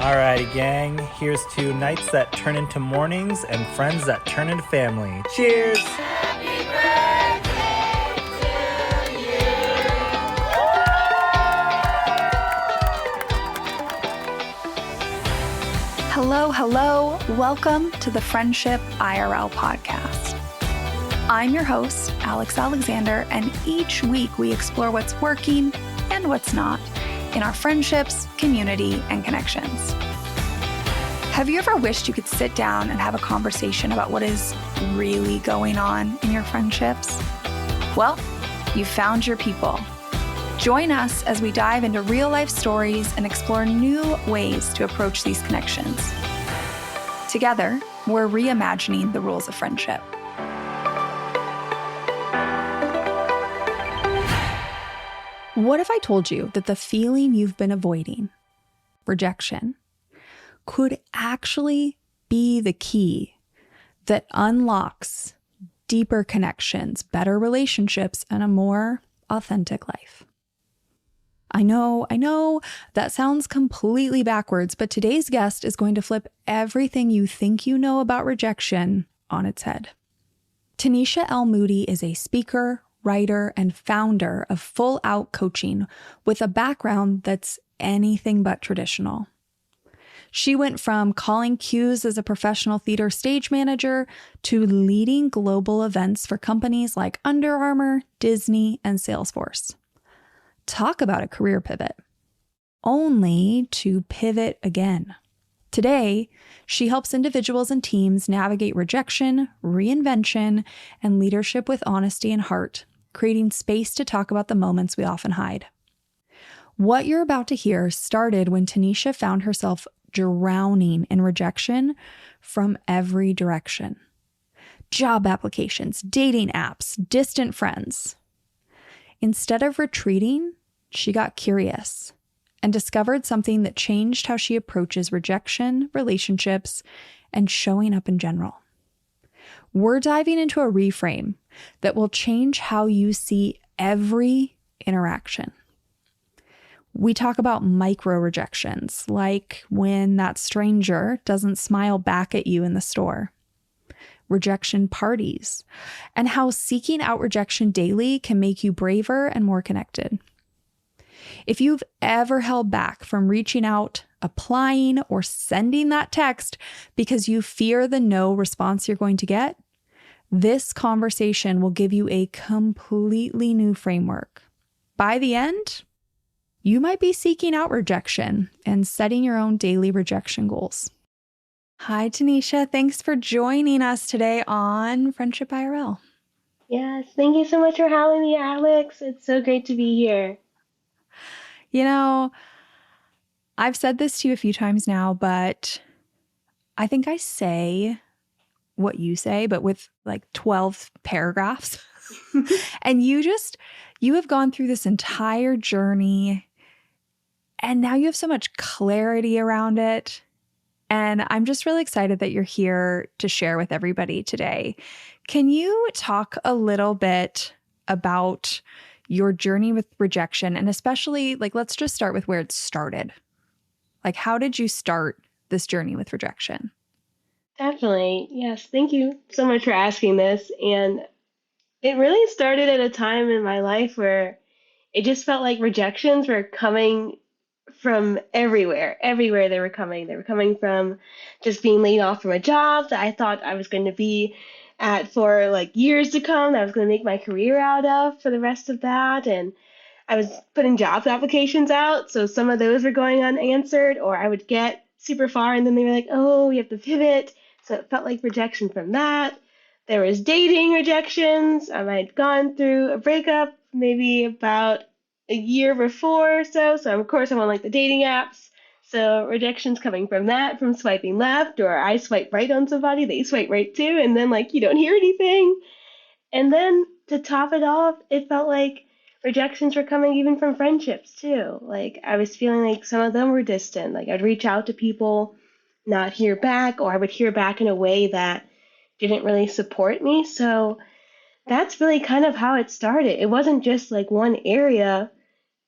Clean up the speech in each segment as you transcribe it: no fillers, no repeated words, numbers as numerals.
Alrighty, gang. Here's to nights that turn into mornings and friends that turn into family. Cheers! Happy birthday to you. Hello. Welcome to the Friendship IRL podcast. I'm your host, Alex Alexander, and each week we explore what's working and what's not in our friendships, community, and connections. Have you ever wished you could sit down and have a conversation about what is really going on in your friendships? Well, you found your people. Join us as we dive into real-life stories and explore new ways to approach these connections. Together, we're reimagining the rules of friendship. What if I told you that the feeling you've been avoiding, rejection, could actually be the key that unlocks deeper connections, better relationships, and a more authentic life? I know that sounds completely backwards, but today's guest is going to flip everything you think you know about rejection on its head. Tanesha Moody is a speaker, writer, and founder of Full Out Coaching with a background that's anything but traditional. She went from calling cues as a professional theater stage manager to leading global events for companies like Under Armour, Disney, and Salesforce. Talk about a career pivot. Only to pivot again. Today, she helps individuals and teams navigate rejection, reinvention, and leadership with honesty and heart, creating space to talk about the moments we often hide. What you're about to hear started when Tanesha found herself drowning in rejection from every direction. Job applications, dating apps, distant friends. Instead of retreating, she got curious and discovered something that changed how she approaches rejection, relationships, and showing up in general. We're diving into a reframe that will change how you see every interaction. We talk about micro rejections, like when that stranger doesn't smile back at you in the store. Rejection parties, and how seeking out rejection daily can make you braver and more connected. If you've ever held back from reaching out, applying, or sending that text because you fear the no response you're going to get, this conversation will give you a completely new framework. By the end, you might be seeking out rejection and setting your own daily rejection goals. Hi, Tanesha. Thanks for joining us today on Friendship IRL. Yes, thank you so much for having me, Alex. It's so great to be here. You know, I've said this to you a few times now, but I think I say what you say, but with like 12 paragraphs. And you have gone through this entire journey, and now you have so much clarity around it. And I'm just really excited that you're here to share with everybody today. Can you talk a little bit about your journey with rejection? And especially, let's just start with where it started. How did you start this journey with rejection? Definitely. Yes, thank you so much for asking this. And it really started at a time in my life where it just felt like rejections were coming from everywhere. Everywhere they were coming. They were coming from just being laid off from a job that I thought I was going to be at for years to come, that I was going to make my career out of for the rest of that. And I was putting job applications out, so some of those were going unanswered, or I would get super far and then they were like, oh, you have to pivot. So it felt like rejection from that. There was dating rejections. I'd gone through a breakup maybe about a year before or so. So of course I'm on the dating apps. So rejections coming from that, from swiping left, or I swipe right on somebody, they swipe right too, and then you don't hear anything. And then to top it off, it felt like rejections were coming even from friendships too. I was feeling like some of them were distant. I'd reach out to people, not hear back, or I would hear back in a way that didn't really support me. So that's really kind of how it started. It wasn't just one area,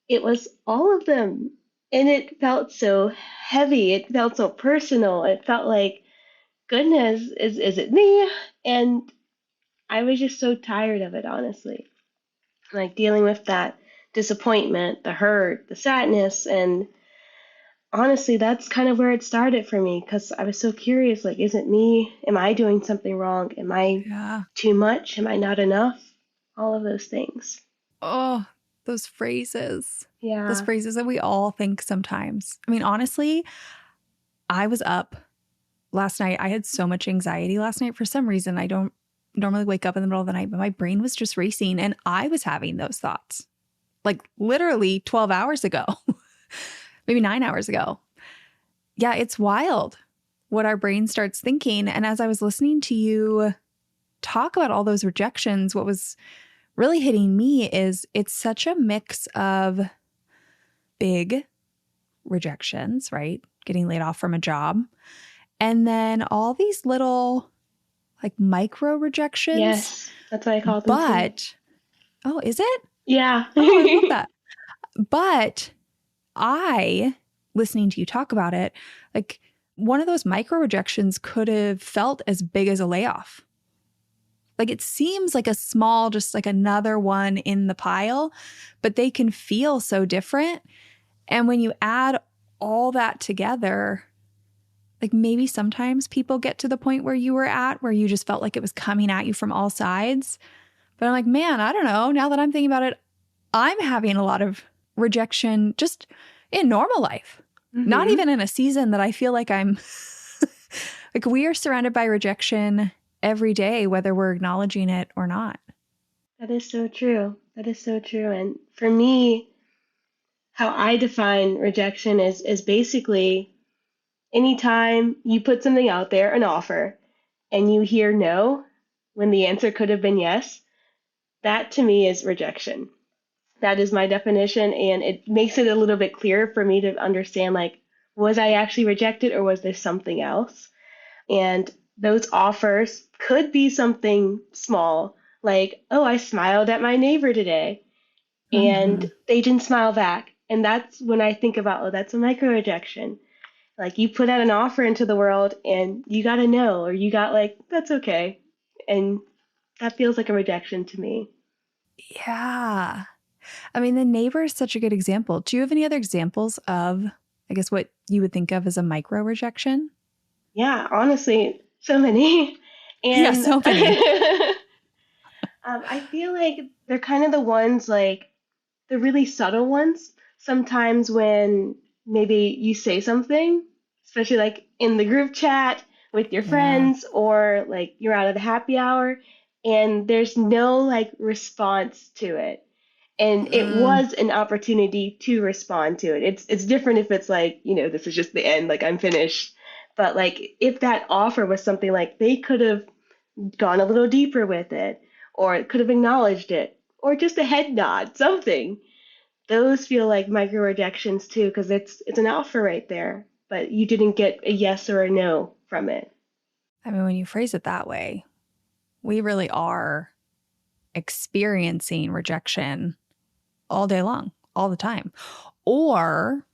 it was all of them. And it felt so heavy. It felt so personal. It felt like, goodness, is it me? And I was just so tired of it, honestly. Like dealing with that disappointment, the hurt, the sadness, and honestly, that's kind of where it started for me because I was so curious, like, is it me? Am I doing something wrong? Am I Yeah. too much? Am I not enough? All of those things. Oh, those phrases. Those Yeah. phrases that we all think sometimes. I mean, honestly, I was up last night. I had so much anxiety last night for some reason. I don't normally wake up in the middle of the night, but my brain was just racing and I was having those thoughts like literally 12 hours ago, maybe 9 hours ago. Yeah, it's wild what our brain starts thinking. And as I was listening to you talk about all those rejections, what was really hitting me is it's such a mix of big rejections, right? Getting laid off from a job. And then all these little like micro rejections. Yes. That's what I call them too. But, oh, is it? Yeah. Oh, I love that. But listening to you talk about it, like one of those micro rejections could have felt as big as a layoff. Like it seems like a small, just like another one in the pile, but they can feel so different. And when you add all that together, like maybe sometimes people get to the point where you were at, where you just felt like it was coming at you from all sides. But I'm like, man, I don't know. Now that I'm thinking about it, I'm having a lot of rejection just in normal life, not even in a season that I feel like I'm like we are surrounded by rejection every day, whether we're acknowledging it or not. That is so true. That is so true. And for me, how I define rejection is basically anytime you put something out there, an offer, and you hear no when the answer could have been yes, that to me is rejection. That is my definition, and it makes it a little bit clearer for me to understand like, was I actually rejected or was there something else? And those offers could be something small, like, oh, I smiled at my neighbor today, and Mm-hmm. they didn't smile back. And that's when I think about, oh, that's a micro rejection. Like you put out an offer into the world and you got a no, or you got like, that's okay. And that feels like a rejection to me. Yeah. I mean, the neighbor is such a good example. Do you have any other examples of, I guess, what you would think of as a micro rejection? Yeah, honestly, so many. Yeah, And so many. I feel like they're kind of the ones like the really subtle ones. Sometimes when maybe you say something, especially like in the group chat with your Yeah. friends or like you're out of the happy hour and there's no like response to it. And it Mm, was an opportunity to respond to it. It's different if it's like, this is just the end, like I'm finished. But like if that offer was something like they could have gone a little deeper with it, or it could have acknowledged it, or just a head nod, something. Those feel like micro rejections too, because it's an offer right there, but you didn't get a yes or a no from it. I mean, when you phrase it that way, we really are experiencing rejection all day long, all the time. Or,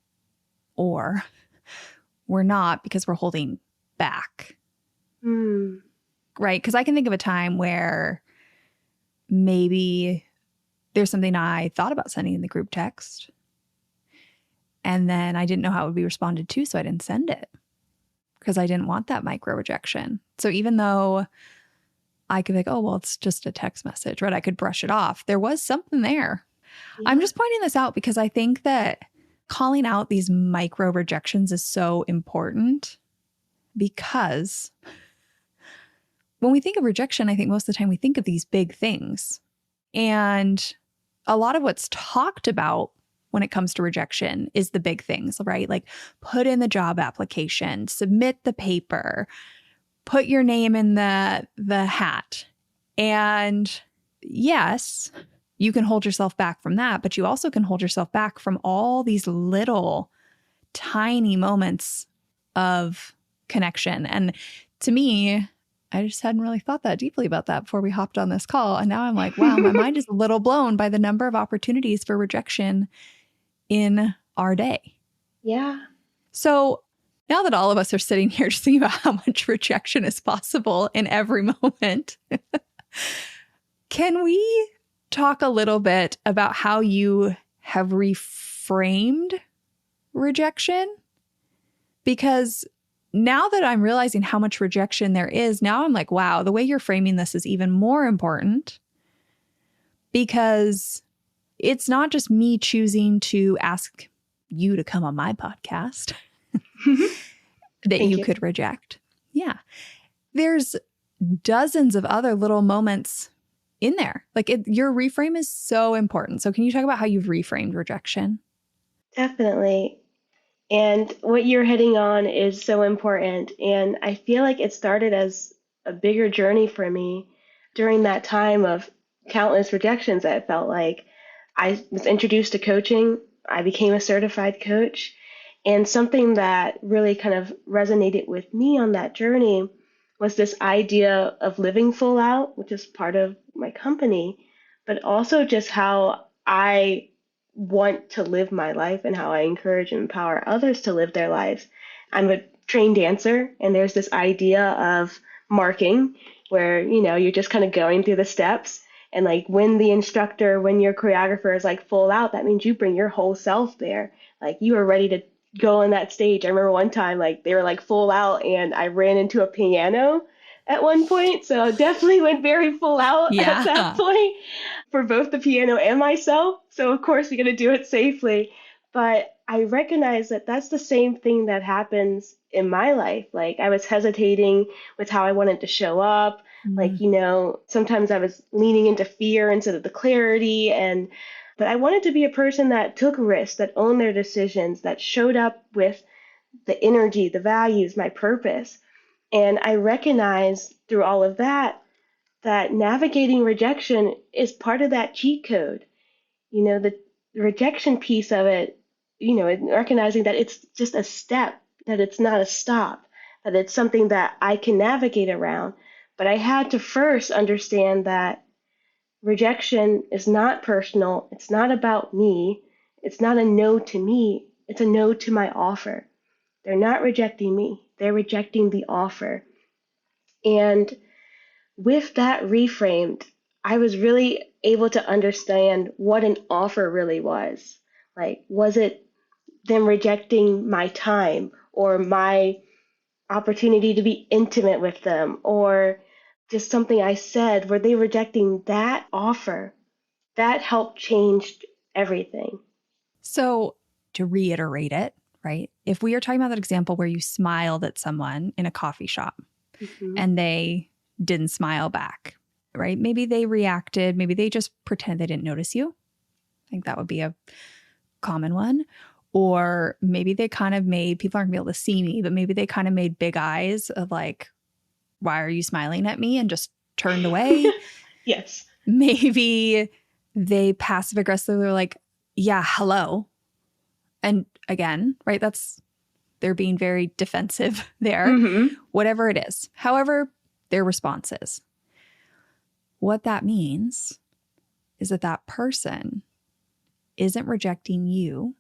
or we're not because we're holding back, Hmm. right? Because I can think of a time where maybe there's something I thought about sending in the group text, and then I didn't know how it would be responded to, so I didn't send it because I didn't want that micro rejection. So even though I could be like, oh, well, it's just a text message, right? I could brush it off. There was something there. I'm Yeah. just pointing this out because I think that calling out these micro rejections is so important because when we think of rejection, I think most of the time we think of these big things. And a lot of what's talked about when it comes to rejection is the big things, right? Like put in the job application, submit the paper, put your name in the hat. And yes, you can hold yourself back from that, but you also can hold yourself back from all these little tiny moments of connection. And to me, I just hadn't really thought that deeply about that before we hopped on this call. And now I'm like, wow, my mind is a little blown by the number of opportunities for rejection in our day. Yeah. So now that all of us are sitting here just thinking about how much rejection is possible in every moment, can we talk a little bit about how you have reframed rejection? Because now that I'm realizing how much rejection there is, now I'm like, wow, the way you're framing this is even more important, because it's not just me choosing to ask you to come on my podcast that Thank you you. could reject. Yeah. There's dozens of other little moments in there. Like your reframe is so important. So can you talk about how you've reframed rejection? Definitely. And what you're hitting on is so important. And I feel like it started as a bigger journey for me during that time of countless rejections. I felt like I was introduced to coaching, I became a certified coach. And something that really kind of resonated with me on that journey was this idea of living full out, which is part of my company, but also just how I want to live my life and how I encourage and empower others to live their lives. I'm a trained dancer, and there's this idea of marking where, you're just kind of going through the steps. And like when your choreographer is like full out, that means you bring your whole self there. Like you are ready to go on that stage. I remember one time, like they were like full out, and I ran into a piano at one point. So I definitely went very full out at that Yeah. point for both the piano and myself. So of course we're going to do it safely. But I recognize that that's the same thing that happens in my life. Like I was hesitating with how I wanted to show up. Like, Mm. sometimes I was leaning into fear instead of the clarity. But I wanted to be a person that took risks, that owned their decisions, that showed up with the energy, the values, my purpose. And I recognize through all of that navigating rejection is part of that cheat code. The rejection piece of it, recognizing that it's just a step, that it's not a stop, that it's something that I can navigate around. But I had to first understand that rejection is not personal. It's not about me. It's not a no to me. It's a no to my offer. They're not rejecting me. They're rejecting the offer. And with that reframed, I was really able to understand what an offer really was. Like, was it them rejecting my time or my opportunity to be intimate with them or just something I said? Were they rejecting that offer? That helped change everything. So to reiterate it, right? If we are talking about that example where you smiled at someone in a coffee shop Hmm. and they didn't smile back, right? Maybe they reacted. Maybe they just pretend they didn't notice you. I think that would be a common one. Or maybe they kind of made, people aren't gonna be able to see me, but maybe they kind of made big eyes of like, why are you smiling at me? And just turned away. Yes. Maybe they passive aggressively were like, yeah, hello. And again, right? They're being very defensive there, Hmm. whatever it is. However, their response is. What that means is that person isn't rejecting you.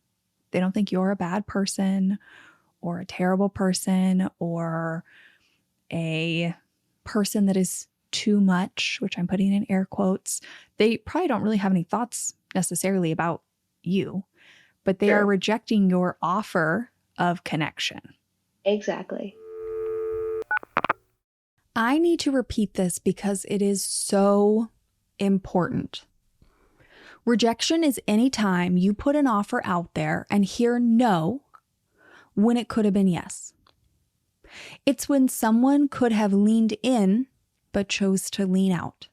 They don't think you're a bad person or a terrible person or a person that is too much, which I'm putting in air quotes. They probably don't really have any thoughts necessarily about you, but they are True. rejecting your offer of connection. Exactly. I need to repeat this because it is so important. Rejection is any time you put an offer out there and hear no when it could have been yes. It's when someone could have leaned in but chose to lean out.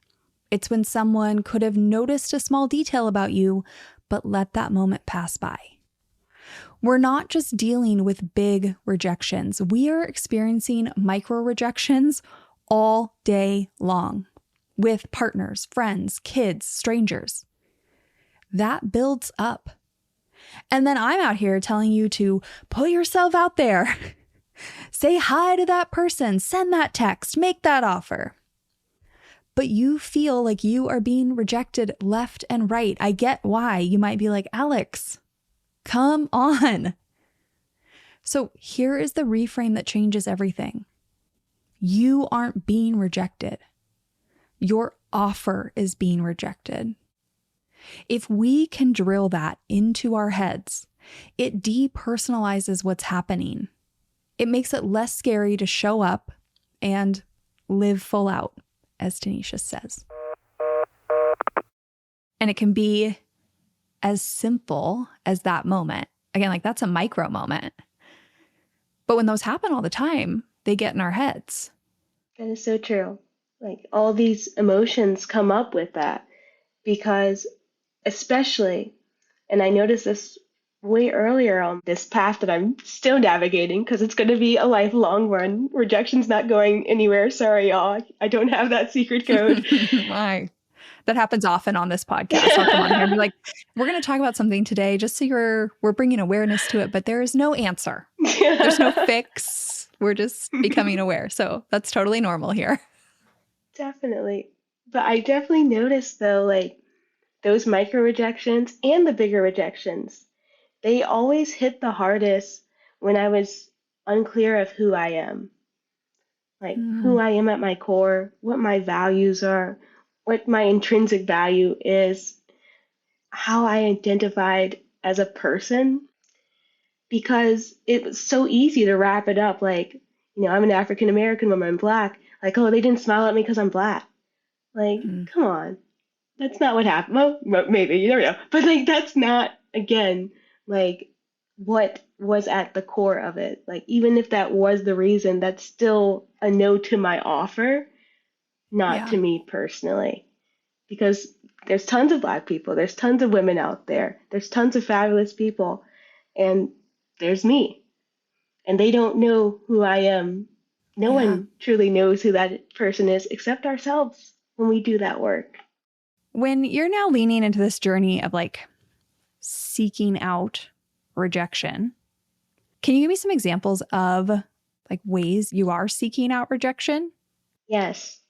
It's when someone could have noticed a small detail about you but let that moment pass by. We're not just dealing with big rejections. We are experiencing micro rejections all day long with partners, friends, kids, strangers. That builds up. And then I'm out here telling you to put yourself out there. Say hi to that person, send that text, make that offer. But you feel like you are being rejected left and right. I get why. You might be like, Alex, come on. So here is the reframe that changes everything. You aren't being rejected. Your offer is being rejected. If we can drill that into our heads, it depersonalizes what's happening. It makes it less scary to show up and live full out, as Tanesha says. And it can be as simple as that moment. Again, like that's a micro moment. But when those happen all the time, they get in our heads. That is so true. Like all these emotions come up with that because, especially, and I noticed this way earlier on this path that I'm still navigating because it's going to be a lifelong one. Rejection's not going anywhere. Sorry, y'all. I don't have that secret code. Why? That happens often on this podcast. I'll come on here and be like, we're going to talk about something today just so we're bringing awareness to it, but there is no answer. There's no fix. We're just becoming aware. So that's totally normal here. Definitely. But I definitely noticed though, like those micro rejections and the bigger rejections, they always hit the hardest when I was unclear of who I am. Like who I am at my core, what my values are, what my intrinsic value is, how I identified as a person, because it was so easy to wrap it up like, I'm an African American woman, I'm black. Like, oh, they didn't smile at me because I'm black. Like, come on. That's not what happened. Well, maybe, you never know. But like, that's not, again, like what was at the core of it. Like, even if that was the reason, that's still a no to my offer, not to me personally. Because there's tons of black people, there's tons of women out there, there's tons of fabulous people, and there's me. And they don't know who I am. No one truly knows who that person is except ourselves when we do that work. When you're now leaning into this journey of like seeking out rejection, can you give me some examples of like ways you are seeking out rejection? Yes.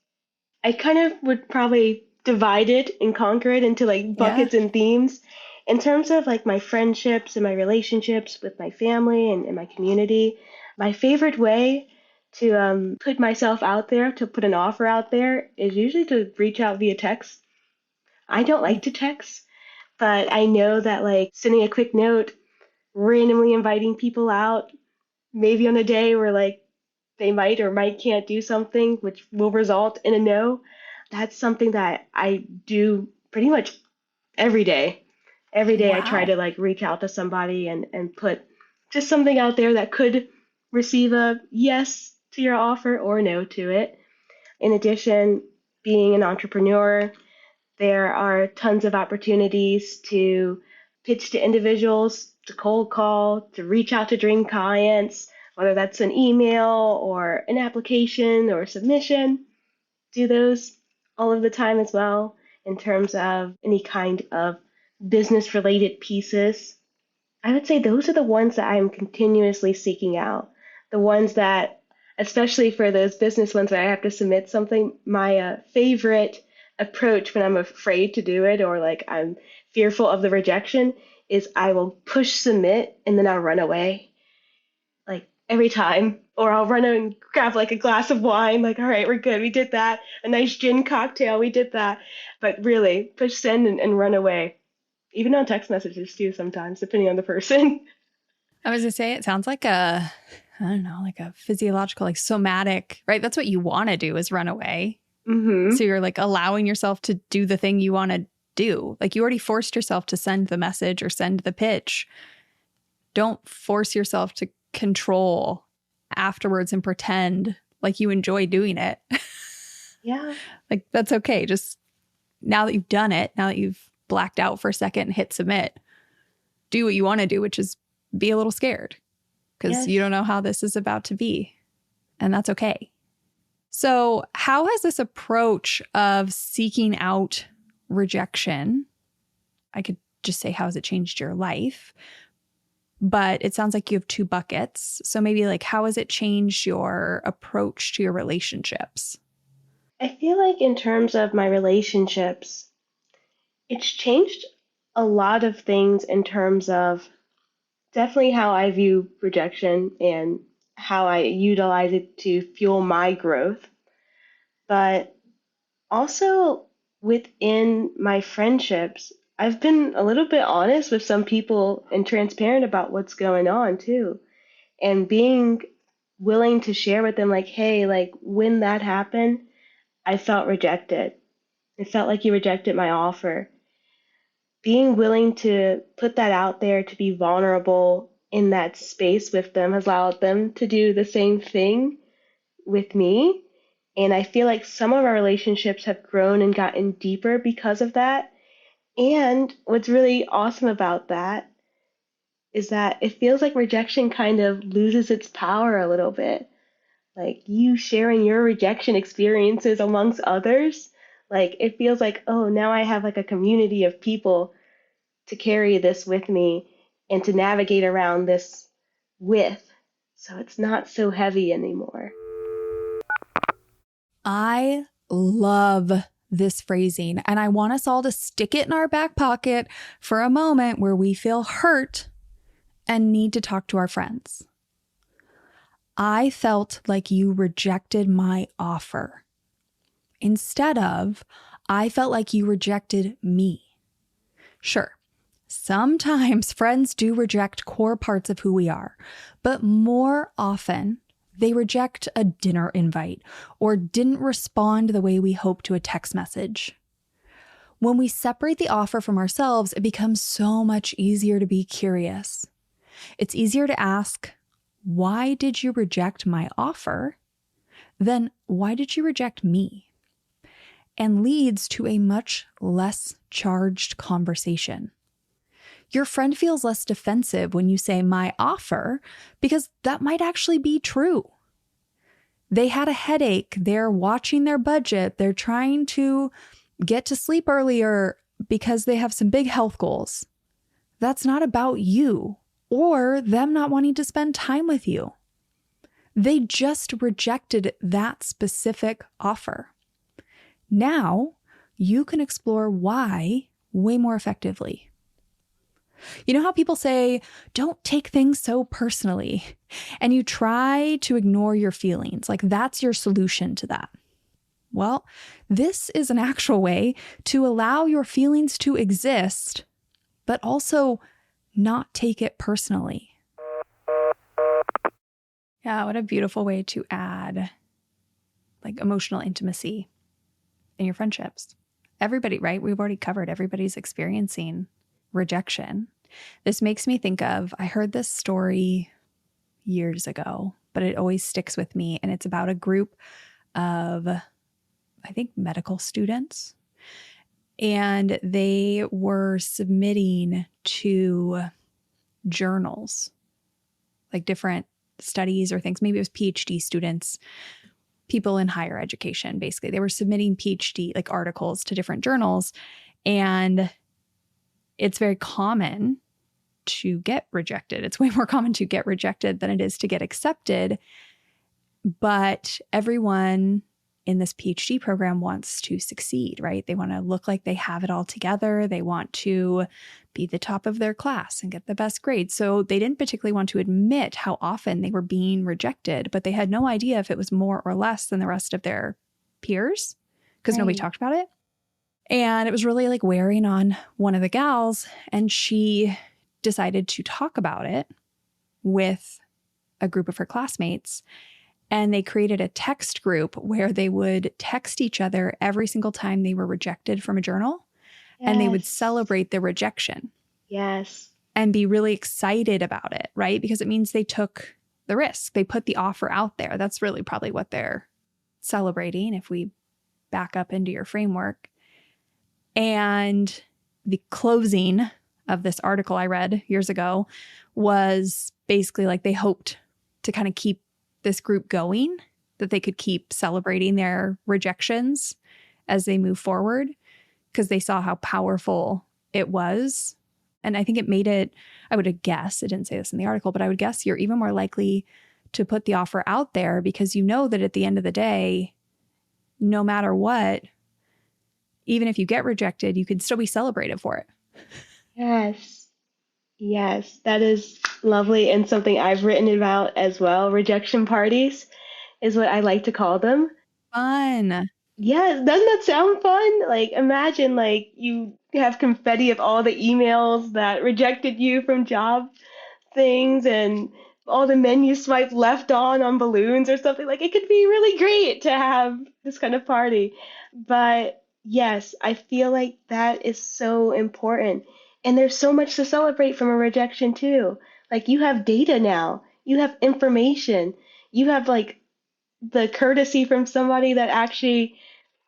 I kind of would probably divide it and conquer it into like buckets and themes. In terms of like my friendships and my relationships with my family and my community, my favorite way to put myself out there, to put an offer out there, is usually to reach out via text. I don't like to text, but I know that like sending a quick note, randomly inviting people out, maybe on a day where like they might or might can't do something, which will result in a no. That's something that I do pretty much every day. Every day I try to like reach out to somebody and put just something out there that could receive a yes to your offer or a no to it. In addition, being an entrepreneur, there are tons of opportunities to pitch to individuals, to cold call, to reach out to dream clients, whether that's an email or an application or a submission. Do those all of the time as well in terms of any kind of business related pieces. I would say those are the ones that I'm continuously seeking out. The ones that, especially for those business ones where I have to submit something, my favorite approach when I'm afraid to do it or like I'm fearful of the rejection is I will push submit and then I'll run away. Like every time. Or I'll run and grab like a glass of wine, like, all right, we're good. We did that. A nice gin cocktail. We did that. But really, push send and run away. Even on text messages too, sometimes, depending on the person. I was going to say, it sounds like I don't know, like a physiological, like somatic, right? That's what you want to do is run away. Mm-hmm. So you're like allowing yourself to do the thing you want to do. Like you already forced yourself to send the message or send the pitch. Don't force yourself to control afterwards and pretend like you enjoy doing it. Yeah. Like that's okay. Just now that you've done it, now that you've blacked out for a second and hit submit, do what you want to do, which is be a little scared because you don't know how this is about to be. And that's okay. So how has this approach of seeking out rejection, I could just say, how has it changed your life? But it sounds like you have two buckets. So maybe like, how has it changed your approach to your relationships? I feel like in terms of my relationships, it's changed a lot of things in terms of definitely how I view rejection and how I utilize it to fuel my growth. But also within my friendships, I've been a little bit honest with some people and transparent about what's going on too. And being willing to share with them, like, hey, like when that happened, I felt rejected. It felt like you rejected my offer. Being willing to put that out there, to be vulnerable in that space with them, has allowed them to do the same thing with me. And I feel like some of our relationships have grown and gotten deeper because of that. And what's really awesome about that is that it feels like rejection kind of loses its power a little bit. Like you sharing your rejection experiences amongst others, like it feels like, oh, now I have like a community of people to carry this with me and to navigate around this with. So it's not so heavy anymore. I love this phrasing, and I want us all to stick it in our back pocket for a moment where we feel hurt and need to talk to our friends. I felt like you rejected my offer. Instead of, I felt like you rejected me. Sure, sometimes friends do reject core parts of who we are, but more often, they reject a dinner invite or didn't respond the way we hoped to a text message. When we separate the offer from ourselves, it becomes so much easier to be curious. It's easier to ask, why did you reject my offer? Than why did you reject me? And leads to a much less charged conversation. Your friend feels less defensive when you say my offer, because that might actually be true. They had a headache, they're watching their budget, they're trying to get to sleep earlier because they have some big health goals. That's not about you or them not wanting to spend time with you. They just rejected that specific offer. Now you can explore why way more effectively. You know how people say, don't take things so personally, and you try to ignore your feelings, like that's your solution to that. Well, this is an actual way to allow your feelings to exist, but also not take it personally. Yeah, what a beautiful way to add like emotional intimacy in your friendships. Everybody, right? We've already covered everybody's experiencing rejection. This makes me think of, I heard this story years ago, but it always sticks with me. And it's about a group of, I think, medical students. And they were submitting to journals, like different studies or things. Maybe it was PhD students, people in higher education, basically. They were submitting PhD, like articles to different journals. And it's very common to get rejected. It's way more common to get rejected than it is to get accepted. But everyone in this PhD program wants to succeed, right? They want to look like they have it all together. They want to be the top of their class and get the best grades. So they didn't particularly want to admit how often they were being rejected, but they had no idea if it was more or less than the rest of their peers because nobody talked about it. And it was really like wearing on one of the gals, and she decided to talk about it with a group of her classmates. And they created a text group where they would text each other every single time they were rejected from a journal. Yes. And they would celebrate the rejection. Yes. And be really excited about it, right? Because it means they took the risk. They put the offer out there. That's really probably what they're celebrating if we back up into your framework. And the closing of this article I read years ago was basically like they hoped to kind of keep this group going, that they could keep celebrating their rejections as they move forward because they saw how powerful it was. And I think it made it, I would guess, it didn't say this in the article, but I would guess you're even more likely to put the offer out there because you know that at the end of the day, no matter what, even if you get rejected, you could still be celebrated for it. Yes. Yes, that is lovely and something I've written about as well. Rejection parties is what I like to call them. Fun. Yes, doesn't that sound fun? Like imagine like you have confetti of all the emails that rejected you from job things and all the men you swipe left on balloons or something. Like it could be really great to have this kind of party. But yes, I feel like that is so important. And there's so much to celebrate from a rejection too. Like you have data now, you have information, you have like the courtesy from somebody that actually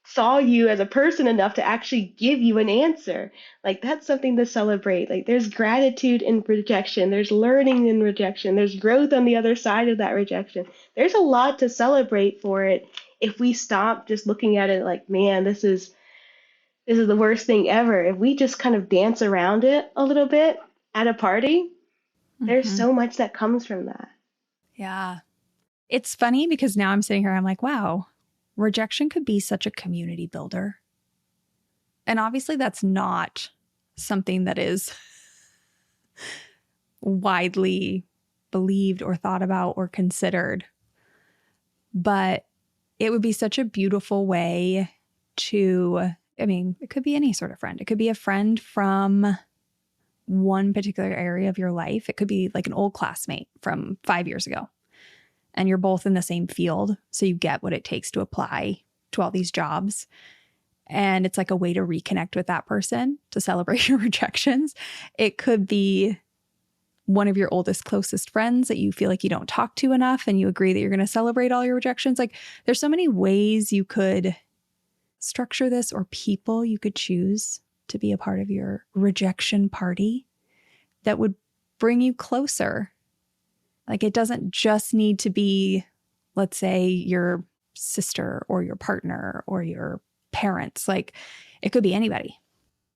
saw you as a person enough to actually give you an answer. Like that's something to celebrate. Like there's gratitude in rejection, there's learning in rejection, there's growth on the other side of that rejection. There's a lot to celebrate for it if we stop just looking at it like, man, this is the worst thing ever. If we just kind of dance around it a little bit at a party, there's Hmm. so much that comes from that. Yeah. It's funny because now I'm sitting here, I'm like, wow, rejection could be such a community builder. And obviously, that's not something that is widely believed or thought about or considered. But it would be such a beautiful way to, I mean, it could be any sort of friend. It could be a friend from one particular area of your life. It could be like an old classmate from 5 years ago, and you're both in the same field. So you get what it takes to apply to all these jobs. And it's like a way to reconnect with that person to celebrate your rejections. It could be one of your oldest, closest friends that you feel like you don't talk to enough and you agree that you're going to celebrate all your rejections. Like there's so many ways you could structure this or people you could choose to be a part of your rejection party that would bring you closer. Like it doesn't just need to be, let's say, your sister or your partner or your parents. Like it could be anybody.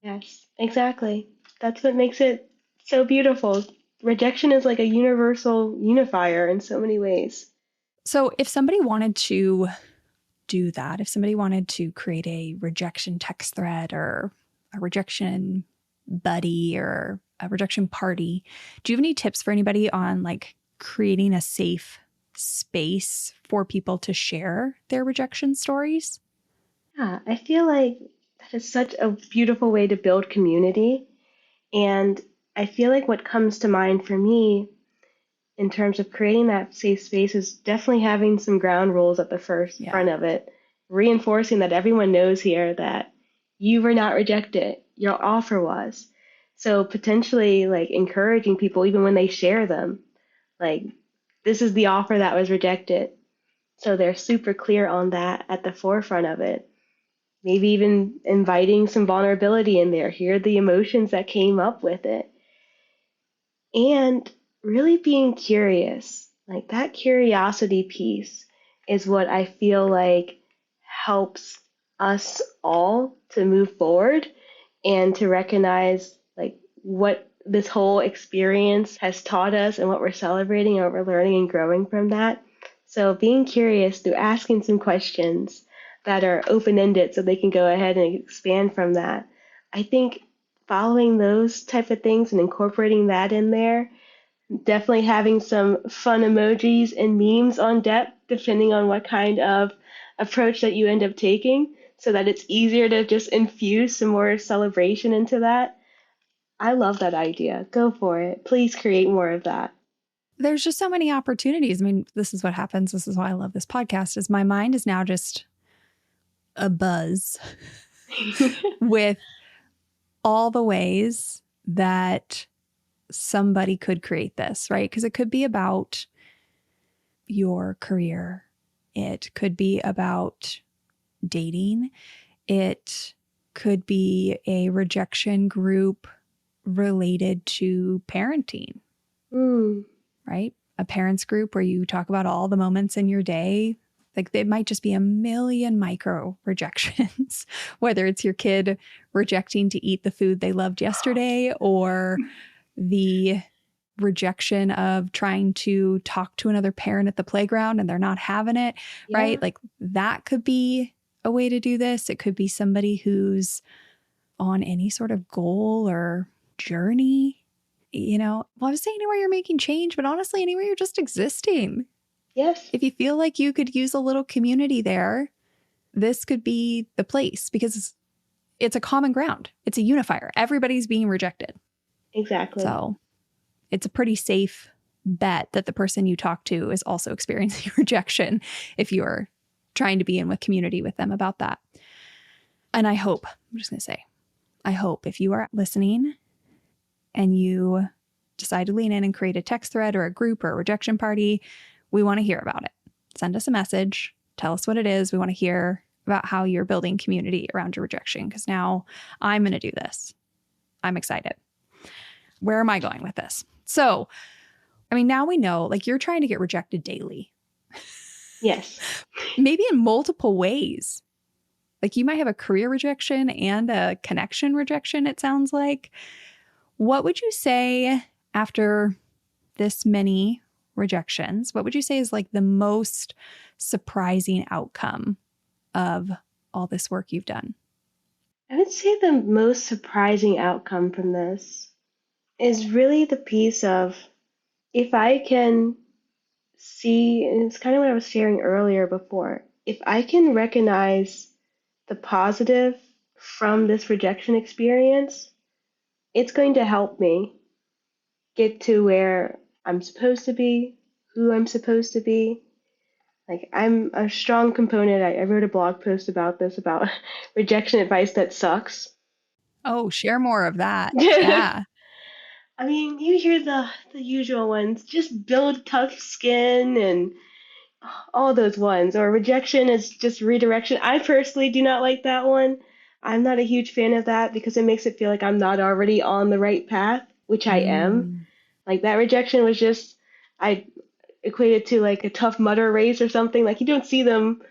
Yes, exactly. That's what makes it so beautiful. Rejection is like a universal unifier in so many ways. So if somebody wanted to do that, if somebody wanted to create a rejection text thread or a rejection buddy or a rejection party, do you have any tips for anybody on like creating a safe space for people to share their rejection stories? Yeah, I feel like that is such a beautiful way to build community. And I feel like what comes to mind for me in terms of creating that safe space is definitely having some ground rules at the first Yeah. front of it, reinforcing that everyone knows here that you were not rejected, your offer was. So potentially like encouraging people even when they share them, like this is the offer that was rejected. So they're super clear on that at the forefront of it. Maybe even inviting some vulnerability in there. Here are the emotions that came up with it. And really being curious. Like that curiosity piece is what I feel like helps us all to move forward and to recognize like what this whole experience has taught us and what we're celebrating and what we're learning and growing from that. So being curious through asking some questions that are open-ended so they can go ahead and expand from that. I think following those type of things and incorporating that in there, definitely having some fun emojis and memes on deck depending on what kind of approach that you end up taking so that it's easier to just infuse some more celebration into that. I love that idea. Go for it. Please create more of that. There's just so many opportunities. I mean, this is what happens. This is why I love this podcast is my mind is now just a buzz with all the ways that somebody could create this, right? Because it could be about your career. It could be about dating. It could be a rejection group related to parenting, Mm, right? A parents group where you talk about all the moments in your day. Like it might just be a million micro rejections, whether it's your kid rejecting to eat the food they loved yesterday or the rejection of trying to talk to another parent at the playground and they're not having it, yeah. right? Like that could be a way to do this. It could be somebody who's on any sort of goal or journey. I was saying anywhere you're making change, but honestly, anywhere you're just existing. Yes, If you feel like you could use a little community there, this could be the place because it's a common ground. It's a unifier. Everybody's being rejected. exactly. So it's a pretty safe bet that the person you talk to is also experiencing rejection if you're trying to be in with community with them about that. And I hope, I'm just going to say, I hope if you are listening and you decide to lean in and create a text thread or a group or a rejection party, we want to hear about it. Send us a message. Tell us what it is. We want to hear about how you're building community around your rejection because now I'm going to do this. I'm excited. Where am I going with this? So, now we know like you're trying to get rejected daily. Yes. Maybe in multiple ways. Like you might have a career rejection and a connection rejection, it sounds like. What would you say after this many rejections? What would you say is like the most surprising outcome of all this work you've done? I would say the most surprising outcome from this is really the piece of if I can see, and it's kind of what I was sharing earlier before, if I can recognize the positive from this rejection experience, it's going to help me get to where I'm supposed to be, who I'm supposed to be. Like, I'm a strong component. I wrote a blog post about this, about rejection advice that sucks. Oh, share more of that. I Yeah. mean, you hear the usual ones, just build tough skin and all those ones, or rejection is just redirection. I personally do not like that one. I'm not a huge fan of that because it makes it feel like I'm not already on the right path, which I am. Mm. Like that rejection was just, I equated to like a tough mudder race or something. Like you don't see them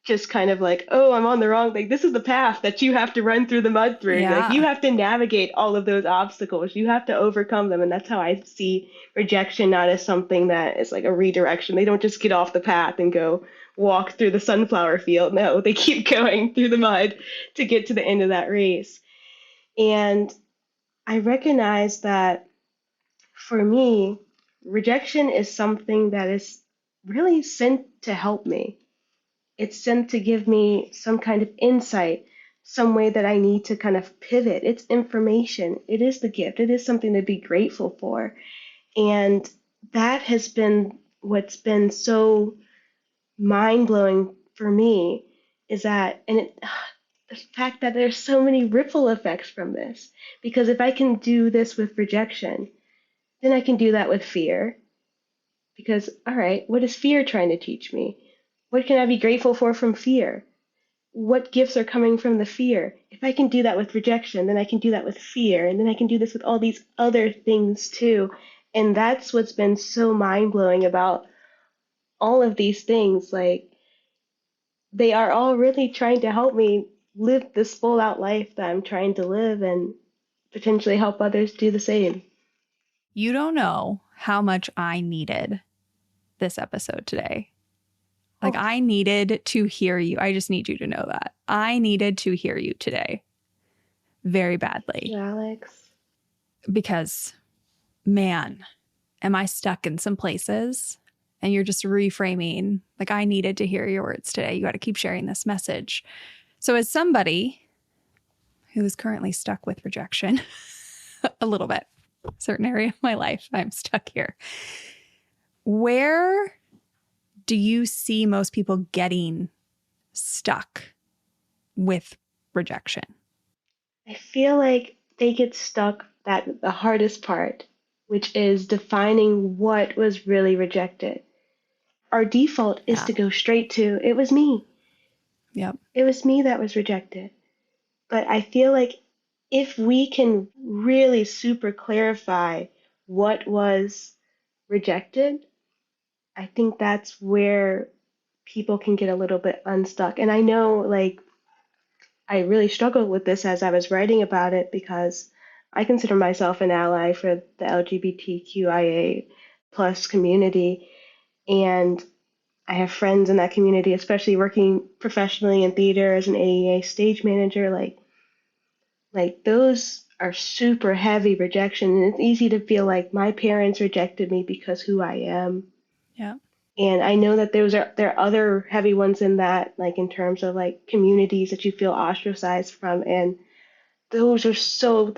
just kind of like, oh, I'm on the wrong, like this is the path that you have to run through the mud through. Like you Yeah. have to navigate all of those obstacles. You have to overcome them. And that's how I see rejection, not as something that is like a redirection. They don't just get off the path and go walk through the sunflower field. No, they keep going through the mud to get to the end of that race. And I recognize that for me, rejection is something that is really sent to help me. It's sent to give me some kind of insight, some way that I need to kind of pivot. It's information. It is the gift. It is something to be grateful for. And that has been what's been so mind blowing for me is that, and it, the fact that there's so many ripple effects from this. Because if I can do this with rejection, then I can do that with fear. Because, all right, what is fear trying to teach me? What can I be grateful for from fear? What gifts are coming from the fear? If I can do that with rejection, then I can do that with fear. And then I can do this with all these other things too. And that's what's been so mind blowing about all of these things. Like, they are all really trying to help me live this full out life that I'm trying to live and potentially help others do the same. You don't know how much I needed this episode today. Like, Oh, I needed to hear you. I just need you to know that. I needed to hear you today very thank you, badly Alex. because, man, am I stuck in some places? And you're just reframing. Like, I needed to hear your words today. You got to keep sharing this message. So, as somebody who is currently stuck with rejection, a little bit, certain area of my life, I'm stuck here. Where do you see most people getting stuck with rejection? I feel like they get stuck at the hardest part, which is defining what was really rejected. Our default is Yeah. to go straight to, it was me. Yep. It was me that was rejected. But I feel like if we can really super clarify what was rejected, I think that's where people can get a little bit unstuck. And I know, like, I really struggled with this as I was writing about it because I consider myself an ally for the LGBTQIA plus community. And I have friends in that community, especially working professionally in theater as an AEA stage manager. Like those are super heavy rejection. And it's easy to feel like my parents rejected me because who I am. Yeah. And I know that there are other heavy ones in that, like in terms of like communities that you feel ostracized from. And those are some of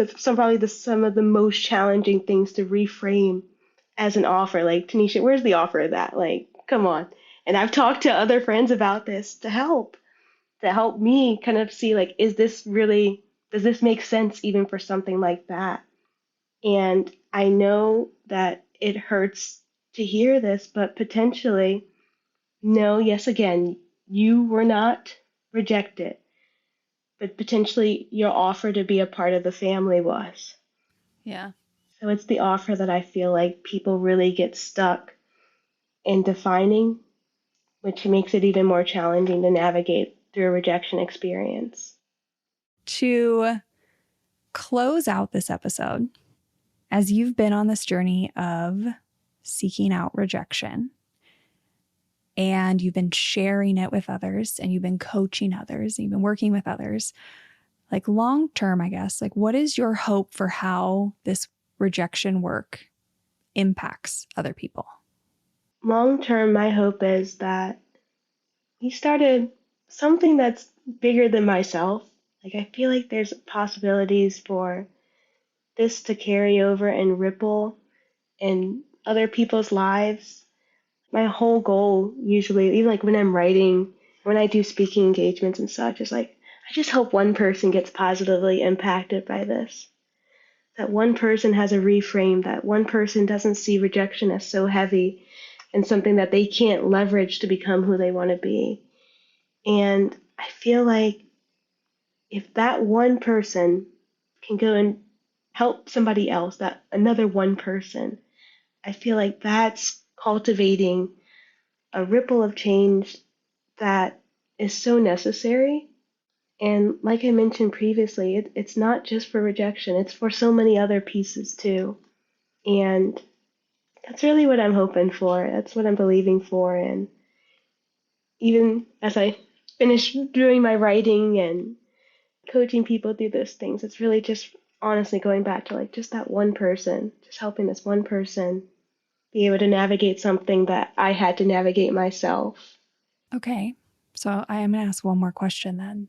the most challenging things to reframe as an offer. Like, Tanesha, where's the offer of that? Like, come on. And I've talked to other friends about this to help me kind of see like, does this make sense even for something like that? And I know that it hurts to hear this, but potentially, no, yes, again, you were not rejected, but potentially your offer to be a part of the family was. Yeah. So it's the offer that I feel like people really get stuck in defining, which makes it even more challenging to navigate through a rejection experience. To close out this episode, as you've been on this journey of seeking out rejection and you've been sharing it with others and you've been coaching others, and you've been working with others, like long term, I guess, like what is your hope for how this rejection work impacts other people? Long term, my hope is that we started something that's bigger than myself. Like, I feel like there's possibilities for this to carry over and ripple in other people's lives. My whole goal, usually, even like when I'm writing, when I do speaking engagements and such, is like, I just hope one person gets positively impacted by this. That one person has a reframe, that one person doesn't see rejection as so heavy and something that they can't leverage to become who they want to be. And I feel like if that one person can go and help somebody else, that another one person, I feel like that's cultivating a ripple of change that is so necessary. And like I mentioned previously, it's not just for rejection, it's for so many other pieces too. And that's really what I'm hoping for. That's what I'm believing for. And even as I finish doing my writing and coaching people through those things, it's really just honestly going back to like just that one person, just helping this one person be able to navigate something that I had to navigate myself. Okay. So I am going to ask one more question then.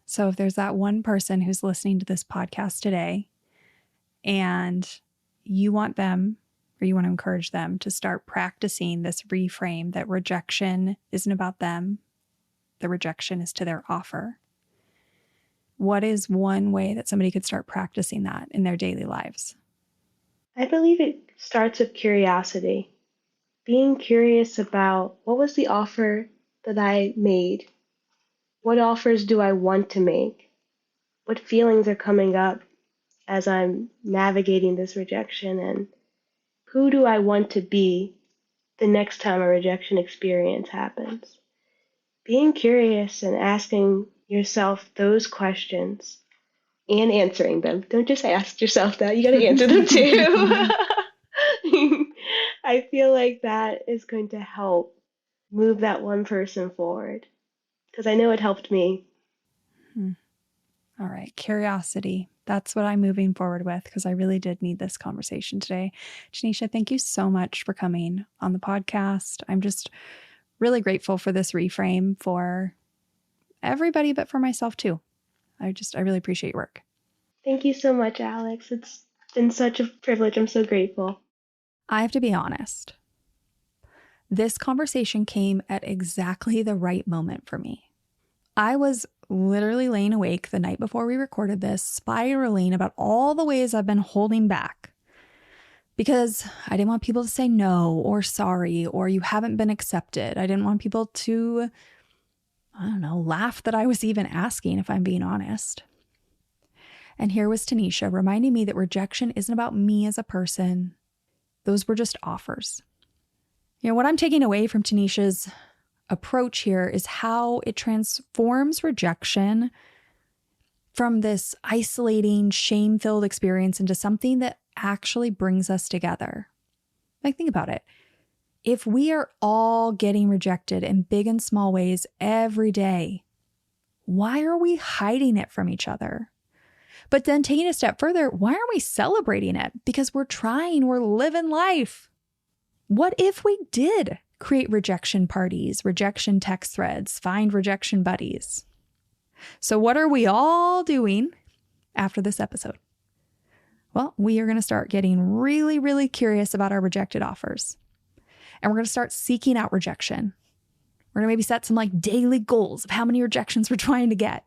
So if there's that one person who's listening to this podcast today and you want them or you want to encourage them to start practicing this reframe that rejection isn't about them, the rejection is to their offer. What is one way that somebody could start practicing that in their daily lives? I believe it starts with curiosity. Being curious about what was the offer that I made? What offers do I want to make? What feelings are coming up as I'm navigating this rejection? And who do I want to be the next time a rejection experience happens? Being curious and asking yourself those questions and answering them. Don't just ask yourself that, you got to answer them too. I feel like that is going to help move that one person forward because I know it helped me. All right. Curiosity. That's what I'm moving forward with because I really did need this conversation today. Tanesha, thank you so much for coming on the podcast. I'm just really grateful for this reframe for everybody, but for myself too. I really appreciate your work. Thank you so much, Alex. It's been such a privilege. I'm so grateful. I have to be honest. This conversation came at exactly the right moment for me. I was literally laying awake the night before we recorded this, spiraling about all the ways I've been holding back because I didn't want people to say no or sorry or you haven't been accepted. I didn't want people to, laugh that I was even asking, if I'm being honest. And here was Tanesha reminding me that rejection isn't about me as a person. Those were just offers. What I'm taking away from Tanesha's approach here is how it transforms rejection from this isolating, shame-filled experience into something that actually brings us together. Like, think about it. If we are all getting rejected in big and small ways every day, why are we hiding it from each other? But then taking a step further, why aren't we celebrating it? Because we're trying, we're living life. What if we did create rejection parties, rejection text threads, find rejection buddies? So what are we all doing after this episode? Well, we are going to start getting really, really curious about our rejected offers. And we're going to start seeking out rejection. We're going to maybe set some like daily goals of how many rejections we're trying to get.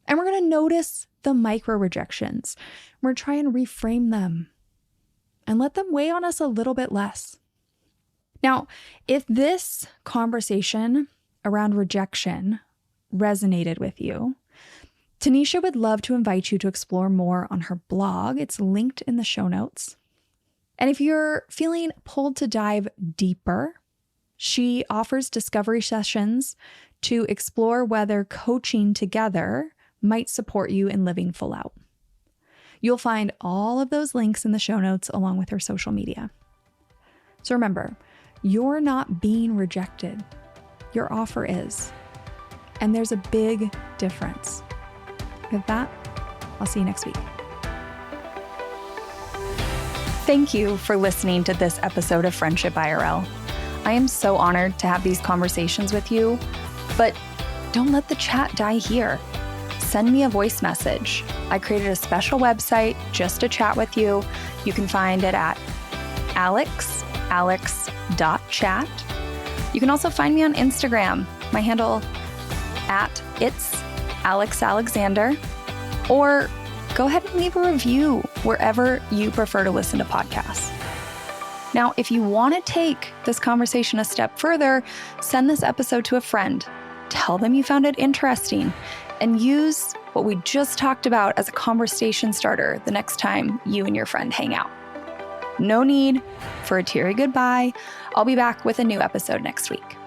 And we're going to notice the micro rejections. We're going to try and reframe them and let them weigh on us a little bit less. Now, if this conversation around rejection resonated with you, Tanesha would love to invite you to explore more on her blog. It's linked in the show notes. And if you're feeling pulled to dive deeper, she offers discovery sessions to explore whether coaching together might support you in living full out. You'll find all of those links in the show notes along with her social media. So remember, you're not being rejected. Your offer is. And there's a big difference. With that, I'll see you next week. Thank you for listening to this episode of Friendship IRL. I am so honored to have these conversations with you, but don't let the chat die here. Send me a voice message. I created a special website just to chat with you. You can find it at alex.chat. You can also find me on Instagram. My handle at it's Alex Alexander, or go ahead and leave a review wherever you prefer to listen to podcasts. Now, if you want to take this conversation a step further, send this episode to a friend. Tell them you found it interesting and use what we just talked about as a conversation starter the next time you and your friend hang out. No need for a teary goodbye. I'll be back with a new episode next week.